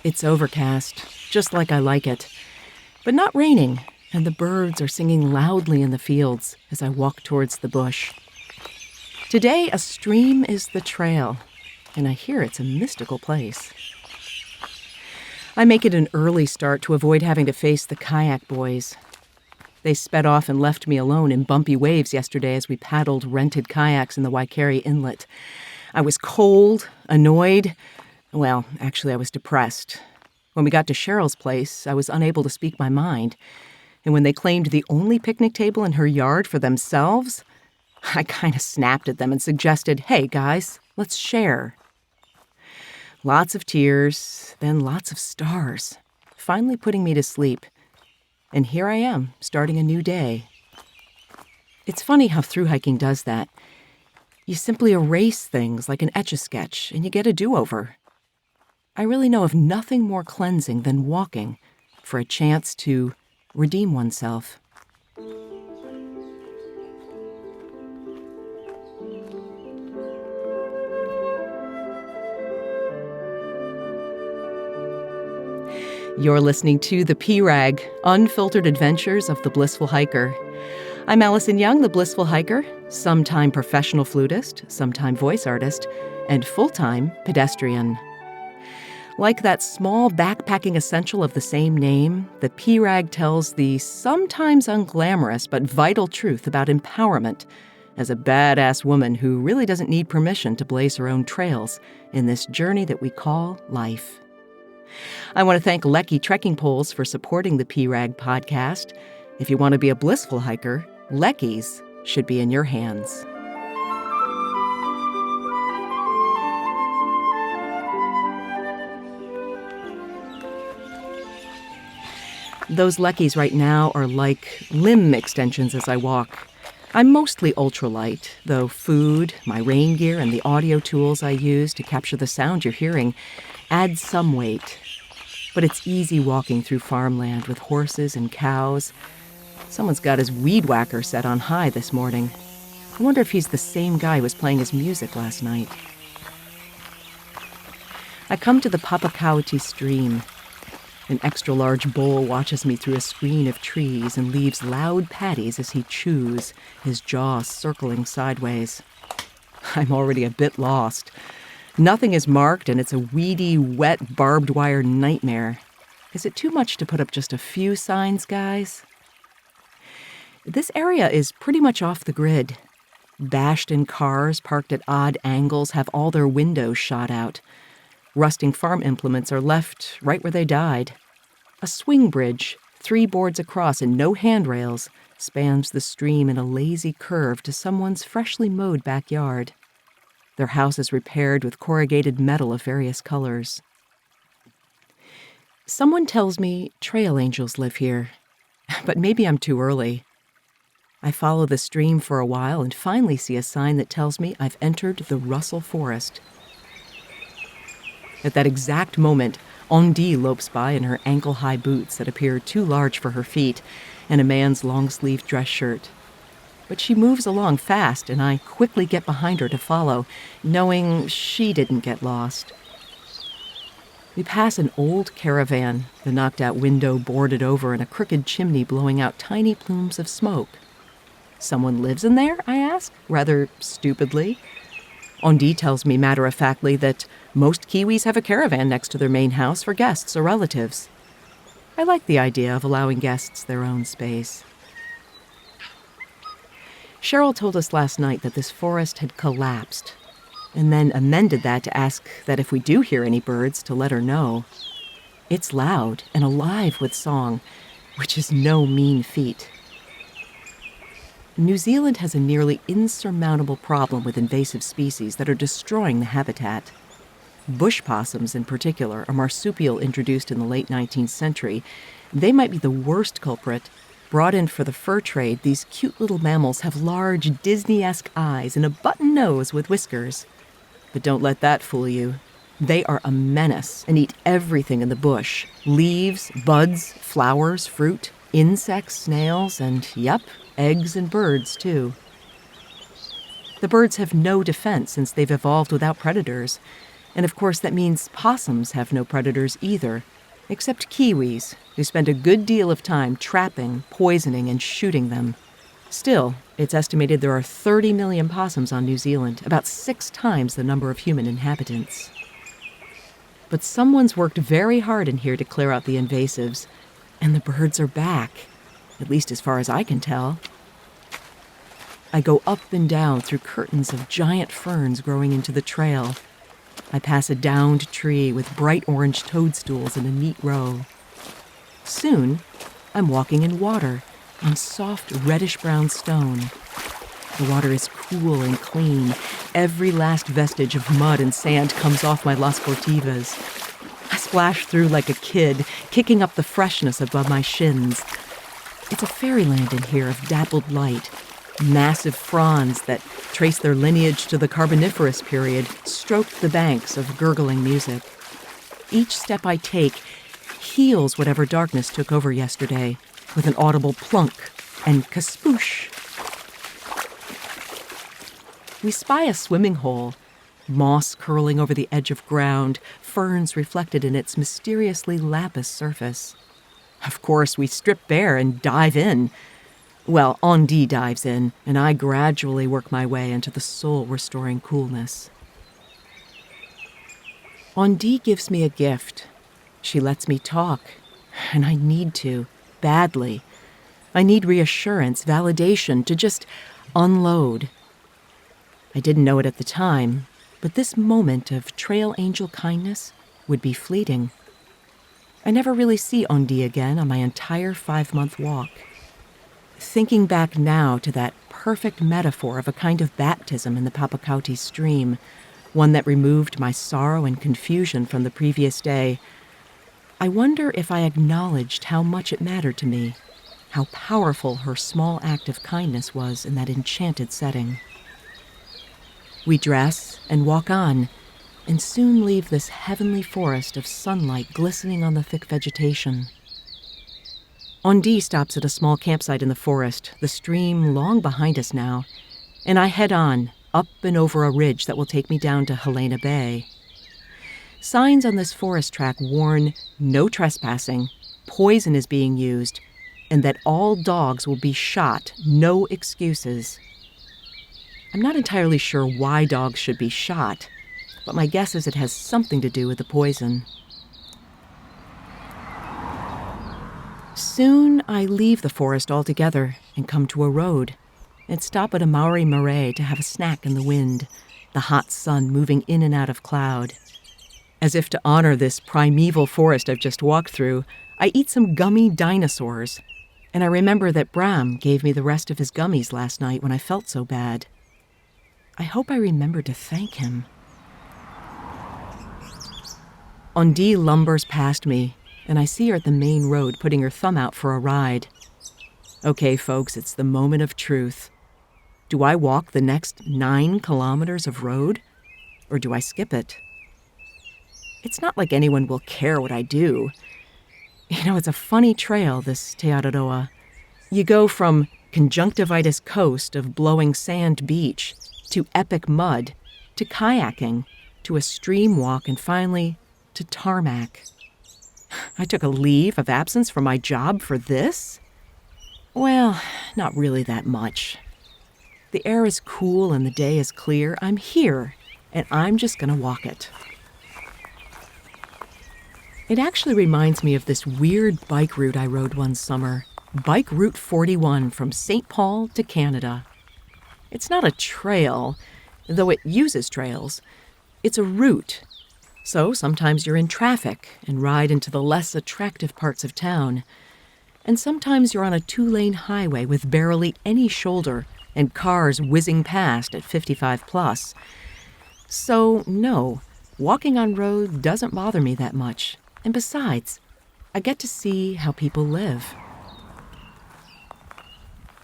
It's overcast, just like I like it, but not raining, and the birds are singing loudly in the fields as I walk towards the bush. Today, a stream is the trail, and I hear it's a mystical place. I make it an early start to avoid having to face the kayak boys. They sped off and left me alone in bumpy waves yesterday as we paddled rented kayaks in the Waikare Inlet. I was cold, annoyed. Well, actually, I was depressed. When we got to Cheryl's place, I was unable to speak my mind. And when they claimed the only picnic table in her yard for themselves, I kind of snapped at them and suggested, hey, guys, let's share. Lots of tears, then lots of stars, finally putting me to sleep. And here I am, starting a new day. It's funny how thru hiking does that. You simply erase things like an Etch-a-Sketch, and you get a do-over. I really know of nothing more cleansing than walking for a chance to redeem oneself. You're listening to The P-Rag, Unfiltered Adventures of the Blissful Hiker. I'm Allison Young, the Blissful Hiker, sometime professional flutist, sometime voice artist, and full-time pedestrian. Like that small backpacking essential of the same name, the P-Rag tells the sometimes unglamorous but vital truth about empowerment as a badass woman who really doesn't need permission to blaze her own trails in this journey that we call life. I want to thank Lecky Trekking Poles for supporting the P-Rag podcast. If you want to be a blissful hiker, Lecky's should be in your hands. Those Leckies right now are like limb extensions as I walk. I'm mostly ultralight, though food, my rain gear, and the audio tools I use to capture the sound you're hearing add some weight. But it's easy walking through farmland with horses and cows. Someone's got his weed whacker set on high this morning. I wonder if he's the same guy who was playing his music last night. I come to the Papakauti Stream. An extra-large bull watches me through a screen of trees and leaves loud patties as he chews, his jaw circling sideways. I'm already a bit lost. Nothing is marked, and it's a weedy, wet, barbed wire nightmare. Is it too much to put up just a few signs, guys? This area is pretty much off the grid. Bashed-in cars parked at odd angles have all their windows shot out. Rusting farm implements are left right where they died. A swing bridge, 3 boards across and no handrails, spans the stream in a lazy curve to someone's freshly mowed backyard. Their house is repaired with corrugated metal of various colors. Someone tells me trail angels live here, but maybe I'm too early. I follow the stream for a while and finally see a sign that tells me I've entered the Russell Forest. At that exact moment, Ondi lopes by in her ankle-high boots that appear too large for her feet and a man's long-sleeved dress shirt. But she moves along fast, and I quickly get behind her to follow, knowing she didn't get lost. We pass an old caravan, the knocked-out window boarded over and a crooked chimney blowing out tiny plumes of smoke. Someone lives in there, I ask, rather stupidly. Ondi tells me matter-of-factly that most Kiwis have a caravan next to their main house for guests or relatives. I like the idea of allowing guests their own space. Cheryl told us last night that this forest had collapsed, and then amended that to ask that if we do hear any birds, to let her know. It's loud and alive with song, which is no mean feat. New Zealand has a nearly insurmountable problem with invasive species that are destroying the habitat. Bush possums, in particular, a marsupial introduced in the late 19th century. They might be the worst culprit. Brought in for the fur trade, these cute little mammals have large Disney-esque eyes and a button nose with whiskers. But don't let that fool you. They are a menace and eat everything in the bush. Leaves, buds, flowers, fruit, insects, snails, and, yep, eggs and birds, too. The birds have no defense since they've evolved without predators, And of course that means possums have no predators either, except kiwis, who spend a good deal of time trapping, poisoning, and shooting them. Still, it's estimated there are 30 million possums on New Zealand, about 6 times the number of human inhabitants. But someone's worked very hard in here to clear out the invasives, and the birds are back, at least as far as I can tell. I go up and down through curtains of giant ferns growing into the trail. I pass a downed tree with bright orange toadstools in a neat row. Soon, I'm walking in water, on soft reddish-brown stone. The water is cool and clean. Every last vestige of mud and sand comes off my Las Sportivas. I splash through like a kid, kicking up the freshness above my shins. It's a fairyland in here of dappled light. Massive fronds that trace their lineage to the Carboniferous period stroke the banks of gurgling music. Each step I take heals whatever darkness took over yesterday, with an audible plunk and kaspoosh. We spy a swimming hole, moss curling over the edge of ground, ferns reflected in its mysteriously lapis surface. Of course, we strip bare and dive in. Well, Ondi dives in, and I gradually work my way into the soul-restoring coolness. Ondi gives me a gift. She lets me talk, and I need to, badly. I need reassurance, validation, to just unload. I didn't know it at the time, but this moment of trail angel kindness would be fleeting. I never really see Ondi again on my entire 5-month walk. Thinking back now to that perfect metaphor of a kind of baptism in the Papakauti Stream, one that removed my sorrow and confusion from the previous day, I wonder if I acknowledged how much it mattered to me, how powerful her small act of kindness was in that enchanted setting. We dress and walk on, and soon leave this heavenly forest of sunlight glistening on the thick vegetation. Ondi stops at a small campsite in the forest, the stream long behind us now, and I head on, up and over a ridge that will take me down to Helena Bay. Signs on this forest track warn no trespassing, poison is being used, and that all dogs will be shot, no excuses. I'm not entirely sure why dogs should be shot, but my guess is it has something to do with the poison. Soon I leave the forest altogether and come to a road and stop at a Maori marae to have a snack in the wind, the hot sun moving in and out of cloud. As if to honor this primeval forest I've just walked through, I eat some gummy dinosaurs, and I remember that Bram gave me the rest of his gummies last night when I felt so bad. I hope I remember to thank him. Ondi lumbers past me, and I see her at the main road putting her thumb out for a ride. Okay, folks, it's the moment of truth. Do I walk the next 9 kilometers of road, or do I skip it? It's not like anyone will care what I do. You know, it's a funny trail, this Te Araroa. You go from conjunctivitis coast of blowing sand beach, to epic mud, to kayaking, to a stream walk, and finally, to tarmac. I took a leave of absence from my job for this? Well, not really that much. The air is cool and the day is clear. I'm here, and I'm just gonna walk it. It actually reminds me of this weird bike route I rode one summer, Bike Route 41 from St. Paul to Canada. It's not a trail, though it uses trails. It's a route. So sometimes you're in traffic and ride into the less attractive parts of town. And sometimes you're on a 2-lane highway with barely any shoulder and cars whizzing past at 55 plus. So no, walking on road doesn't bother me that much. And besides, I get to see how people live.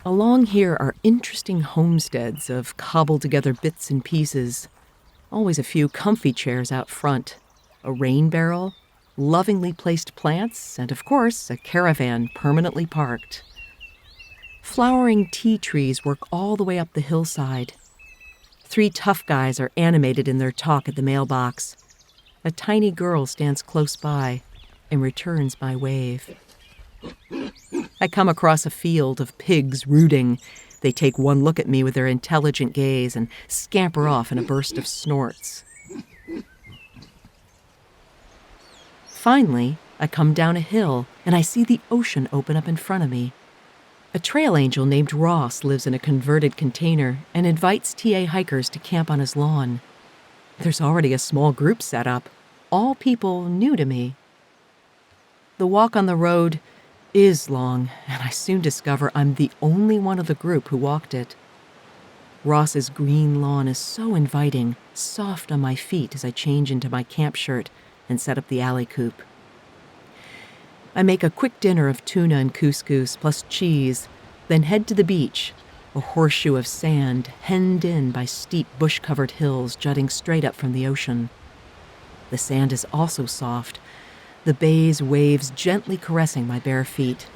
Along here are interesting homesteads of cobbled-together bits and pieces. Always a few comfy chairs out front, a rain barrel, lovingly placed plants, and of course, a caravan permanently parked. Flowering tea trees work all the way up the hillside. 3 tough guys are animated in their talk at the mailbox. A tiny girl stands close by and returns my wave. I come across a field of pigs rooting. They take one look at me with their intelligent gaze and scamper off in a burst of snorts. Finally, I come down a hill and I see the ocean open up in front of me. A trail angel named Ross lives in a converted container and invites TA hikers to camp on his lawn. There's already a small group set up, all people new to me. The walk on the road is long, and I soon discover I'm the only one of the group who walked it. Ross's green lawn is so inviting, soft on my feet as I change into my camp shirt and set up the alley coop. I make a quick dinner of tuna and couscous plus cheese, then head to the beach, a horseshoe of sand hemmed in by steep bush-covered hills jutting straight up from the ocean. The sand is also soft, the bay's waves gently caressing my bare feet.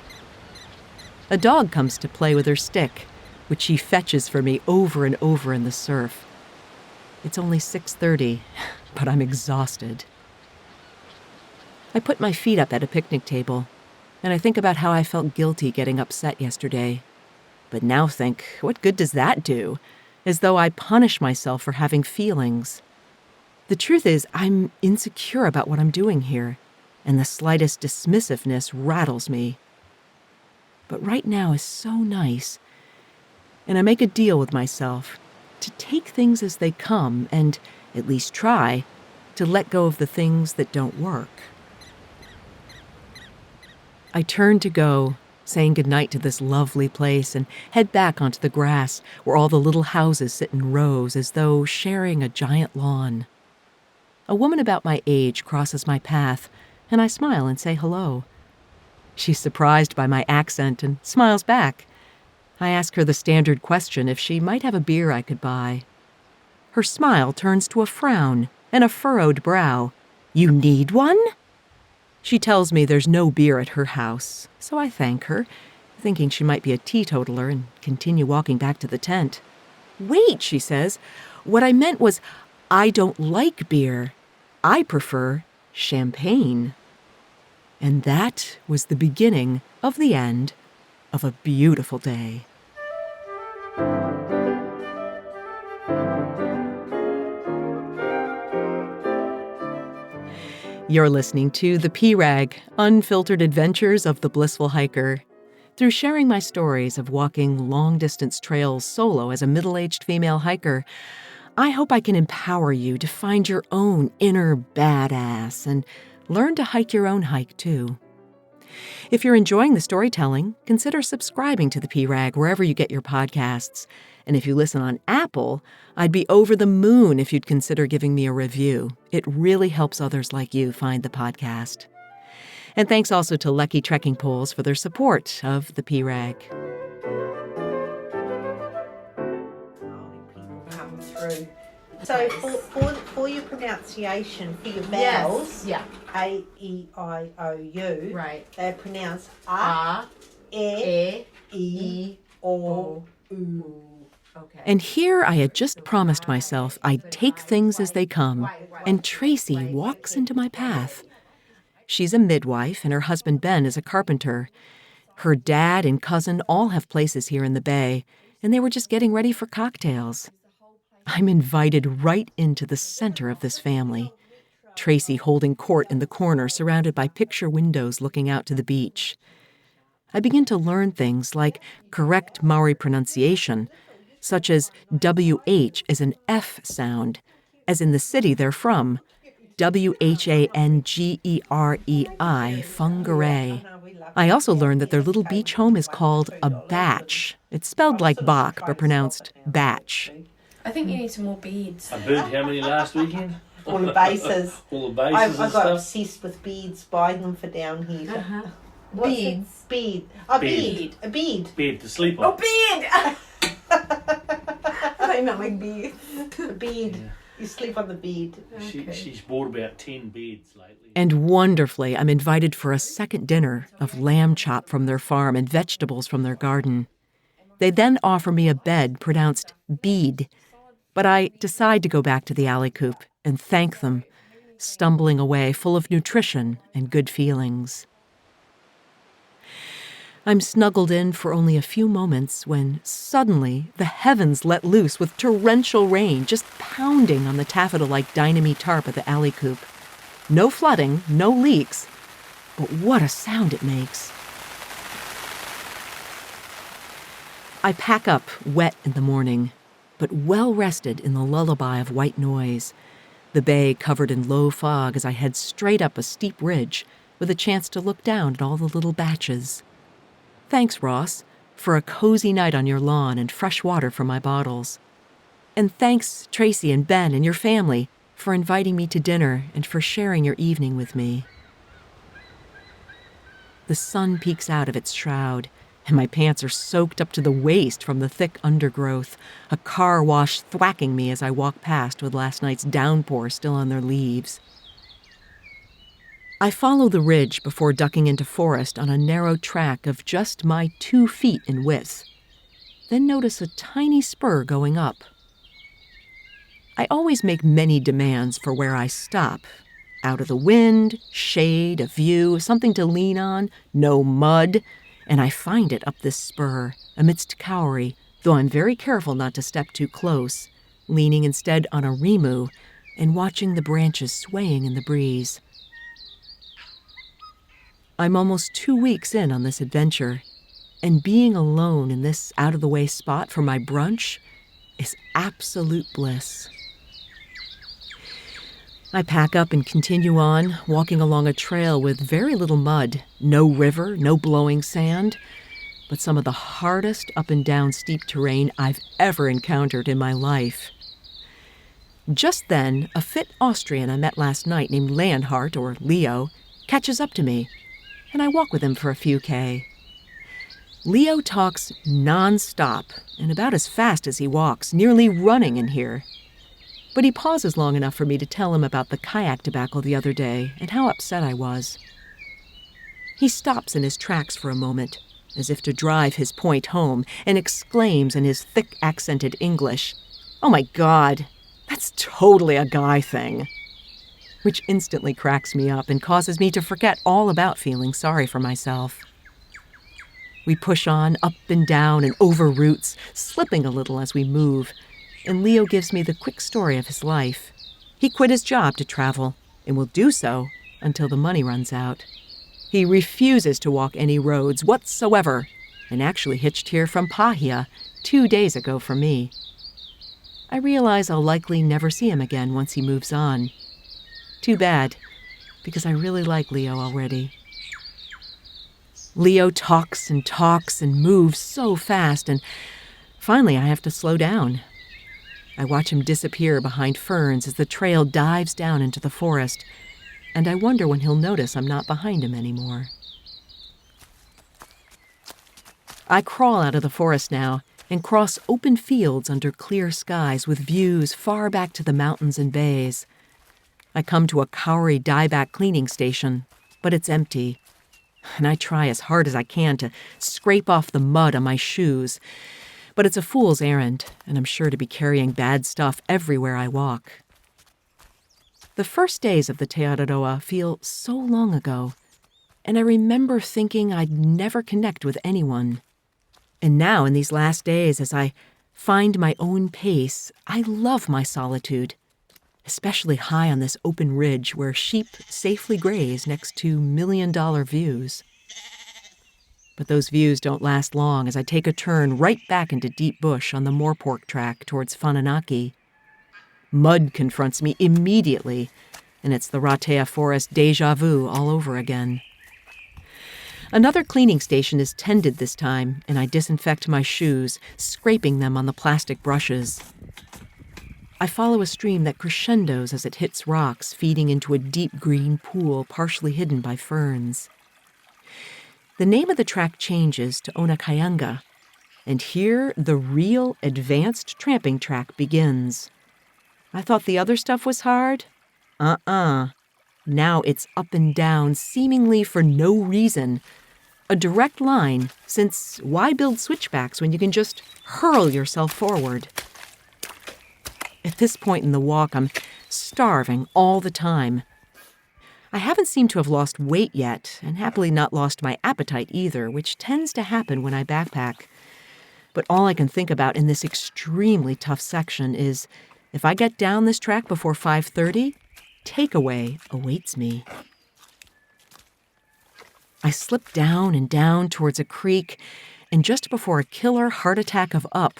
A dog comes to play with her stick, which she fetches for me over and over in the surf. It's only 6:30, but I'm exhausted. I put my feet up at a picnic table, and I think about how I felt guilty getting upset yesterday. But now think, what good does that do? As though I punish myself for having feelings. The truth is, I'm insecure about what I'm doing here, and the slightest dismissiveness rattles me. But right now is so nice, and I make a deal with myself to take things as they come and, at least try, to let go of the things that don't work. I turn to go, saying goodnight to this lovely place, and head back onto the grass where all the little houses sit in rows as though sharing a giant lawn. A woman about my age crosses my path, and I smile and say hello. She's surprised by my accent and smiles back. I ask her the standard question if she might have a beer I could buy. Her smile turns to a frown and a furrowed brow. "You need one?" She tells me there's no beer at her house, so I thank her, thinking she might be a teetotaler, and continue walking back to the tent. "Wait," she says. "What I meant was, I don't like beer. I prefer champagne." And that was the beginning of the end of a beautiful day. You're listening to The P-Rag, Unfiltered Adventures of the Blissful Hiker. Through sharing my stories of walking long-distance trails solo as a middle-aged female hiker, I hope I can empower you to find your own inner badass and learn to hike your own hike, too. If you're enjoying the storytelling, consider subscribing to The P-Rag wherever you get your podcasts. And if you listen on Apple, I'd be over the moon if you'd consider giving me a review. It really helps others like you find the podcast. And thanks also to Lucky Trekking Poles for their support of The P-Rag. Come through. So for your pronunciation, for your vowels, Yes. Yeah. A, E, I, O, U, Right. they're pronounced A, E, E, O, U. Okay. And here I had just promised myself I'd take things as they come, and Tracy walks into my path. She's a midwife, and her husband Ben is a carpenter. Her dad and cousin all have places here in the Bay, and they were just getting ready for cocktails. I'm invited right into the center of this family. Tracy holding court in the corner, surrounded by picture windows looking out to the beach. I begin to learn things like correct Maori pronunciation, such as WH is an F sound, as in the city they're from, WHANGEREI, Whangarei. I also learned that their little beach home is called a batch. It's spelled like Bach, but pronounced batch. I think you need some more beads. I burnt how many last weekend? All the bases. All the bases I and got stuff. obsessed with beads, buying them for down here. What's Beads. it? Bead. A Bead. bead. A bead. Bed to sleep on. Oh, bead! I meant like beads. A bead. Yeah. You sleep on the bead. She's bought about 10 beds lately. And wonderfully, I'm invited for a second dinner of lamb chop from their farm and vegetables from their garden. They then offer me a bed pronounced bead, but I decide to go back to the alley coop and thank them, stumbling away full of nutrition and good feelings. I'm snuggled in for only a few moments when suddenly the heavens let loose with torrential rain just pounding on the taffeta-like dynamite tarp of the alley coop. No flooding, no leaks, but what a sound it makes. I pack up wet in the morning, but well rested in the lullaby of white noise, the bay covered in low fog as I head straight up a steep ridge with a chance to look down at all the little batches. Thanks, Ross, for a cozy night on your lawn and fresh water from my bottles. And thanks, Tracy and Ben and your family, for inviting me to dinner and for sharing your evening with me. The sun peeks out of its shroud, and my pants are soaked up to the waist from the thick undergrowth, a car wash thwacking me as I walk past with last night's downpour still on their leaves. I follow the ridge before ducking into forest on a narrow track of just my 2 feet in width, then notice a tiny spur going up. I always make many demands for where I stop. Out of the wind, shade, a view, something to lean on, no mud, and I find it up this spur, amidst kauri, though I'm very careful not to step too close, leaning instead on a rimu and watching the branches swaying in the breeze. I'm almost 2 weeks in on this adventure, and being alone in this out-of-the-way spot for my brunch is absolute bliss. I pack up and continue on, walking along a trail with very little mud, no river, no blowing sand, but some of the hardest up and down steep terrain I've ever encountered in my life. Just then, a fit Austrian I met last night named Leonhardt, or Leo, catches up to me, and I walk with him for a few K. Leo talks non-stop and about as fast as he walks, nearly running in here. But he pauses long enough for me to tell him about the kayak debacle the other day and how upset I was. He stops in his tracks for a moment, as if to drive his point home, and exclaims in his thick accented English, "Oh my God, that's totally a guy thing," which instantly cracks me up and causes me to forget all about feeling sorry for myself. We push on, up and down and over roots, slipping a little as we move, and Leo gives me the quick story of his life. He quit his job to travel, and will do so until the money runs out. He refuses to walk any roads whatsoever, and actually hitched here from Pahia 2 days ago for me. I realize I'll likely never see him again once he moves on. Too bad, because I really like Leo already. Leo talks and moves so fast, and finally I have to slow down. I watch him disappear behind ferns as the trail dives down into the forest, and I wonder when he'll notice I'm not behind him anymore. I crawl out of the forest now and cross open fields under clear skies with views far back to the mountains and bays. I come to a kauri dieback cleaning station, but it's empty, and I try as hard as I can to scrape off the mud on my shoes, but it's a fool's errand, and I'm sure to be carrying bad stuff everywhere I walk. The first days of the Te Araroa feel so long ago, and I remember thinking I'd never connect with anyone. And now, in these last days, as I find my own pace, I love my solitude, especially high on this open ridge where sheep safely graze next to million-dollar views. But those views don't last long as I take a turn right back into deep bush on the Morepork track towards Whananaki. Mud confronts me immediately, and it's the Ratea Forest déjà vu all over again. Another cleaning station is tended this time, and I disinfect my shoes, scraping them on the plastic brushes. I follow a stream that crescendos as it hits rocks, feeding into a deep green pool partially hidden by ferns. The name of the track changes to Onekainga, and here the real advanced tramping track begins. I thought the other stuff was hard? Now it's up and down, seemingly for no reason. A direct line, since why build switchbacks when you can just hurl yourself forward? At this point in the walk, I'm starving all the time. I haven't seemed to have lost weight yet, and happily not lost my appetite either, which tends to happen when I backpack. But all I can think about in this extremely tough section is, if I get down this track before 5:30, takeaway awaits me. I slip down and down towards a creek, and just before a killer heart attack of up,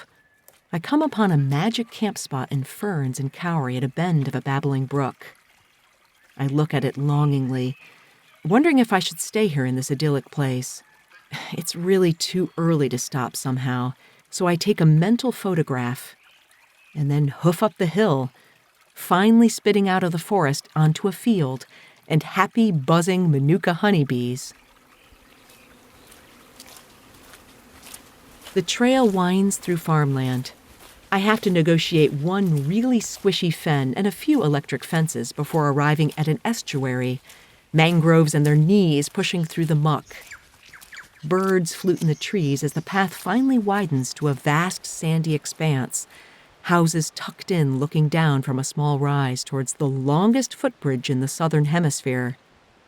I come upon a magic camp spot in ferns and cowrie at a bend of a babbling brook. I look at it longingly, wondering if I should stay here in this idyllic place. It's really too early to stop somehow, so I take a mental photograph and then hoof up the hill, finally spitting out of the forest onto a field and happy, buzzing manuka honeybees. The trail winds through farmland. I have to negotiate one really squishy fen and a few electric fences before arriving at an estuary, mangroves and their knees pushing through the muck. Birds flute in the trees as the path finally widens to a vast sandy expanse, houses tucked in looking down from a small rise towards the longest footbridge in the southern hemisphere,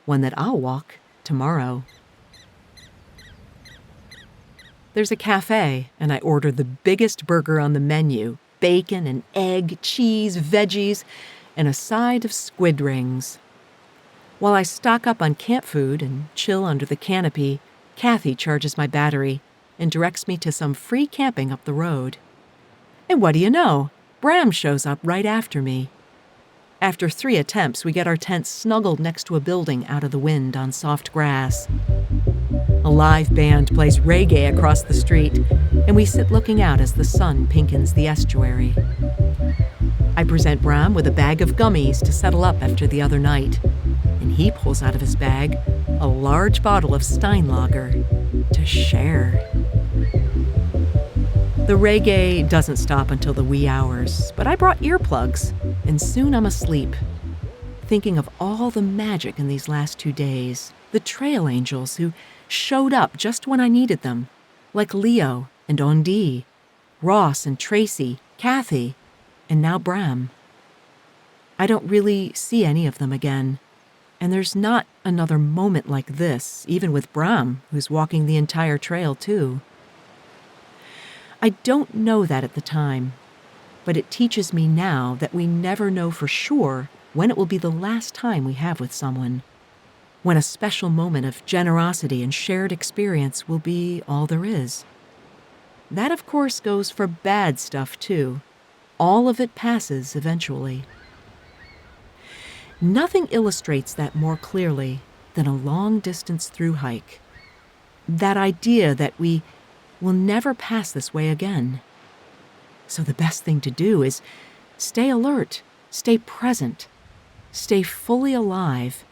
one that I'll walk tomorrow. There's a cafe, and I order the biggest burger on the menu, bacon and egg, cheese, veggies, and a side of squid rings. While I stock up on camp food and chill under the canopy, Kathy charges my battery and directs me to some free camping up the road. And what do you know? Bram shows up right after me. After 3 attempts, we get our tent snuggled next to a building out of the wind on soft grass. A live band plays reggae across the street, and we sit looking out as the sun pinkens the estuary. I present Bram with a bag of gummies to settle up after the other night, and he pulls out of his bag a large bottle of Steinlager to share. The reggae doesn't stop until the wee hours, but I brought earplugs, and soon I'm asleep, thinking of all the magic in these last 2 days, the trail angels who showed up just when I needed them, like Leo and Ondi, Ross and Tracy, Kathy, and now Bram. I don't really see any of them again, and there's not another moment like this, even with Bram, who's walking the entire trail too. I don't know that at the time, but it teaches me now that we never know for sure when it will be the last time we have with someone, when a special moment of generosity and shared experience will be all there is. That, of course, goes for bad stuff, too. All of it passes eventually. Nothing illustrates that more clearly than a long-distance through hike. That idea that we will never pass this way again. So the best thing to do is stay alert, stay present, stay fully alive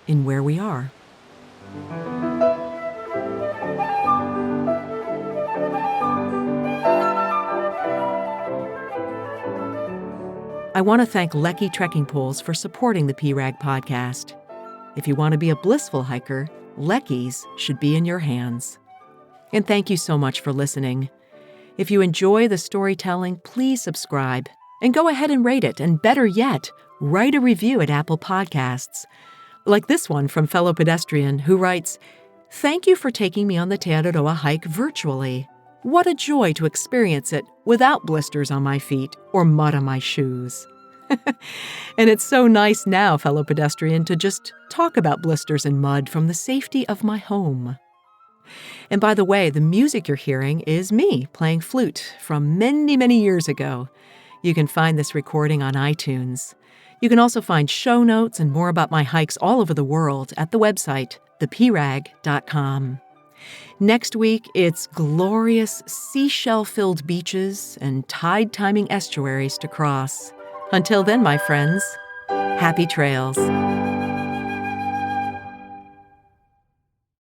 in where we are. I want to thank Lecky Trekking Poles for supporting the PRAG podcast. If you want to be a blissful hiker, Lecky's should be in your hands. And thank you so much for listening. If you enjoy the storytelling, please subscribe and go ahead and rate it. And better yet, write a review at Apple Podcasts. Like this one from fellow pedestrian who writes, "Thank you for taking me on the Te Araroa hike virtually. What a joy to experience it without blisters on my feet or mud on my shoes." And it's so nice now, fellow pedestrian, to just talk about blisters and mud from the safety of my home. And by the way, the music you're hearing is me playing flute from many, many years ago. You can find this recording on iTunes. You can also find show notes and more about my hikes all over the world at the website, theprag.com. Next week, it's glorious seashell-filled beaches and tide-timing estuaries to cross. Until then, my friends, happy trails.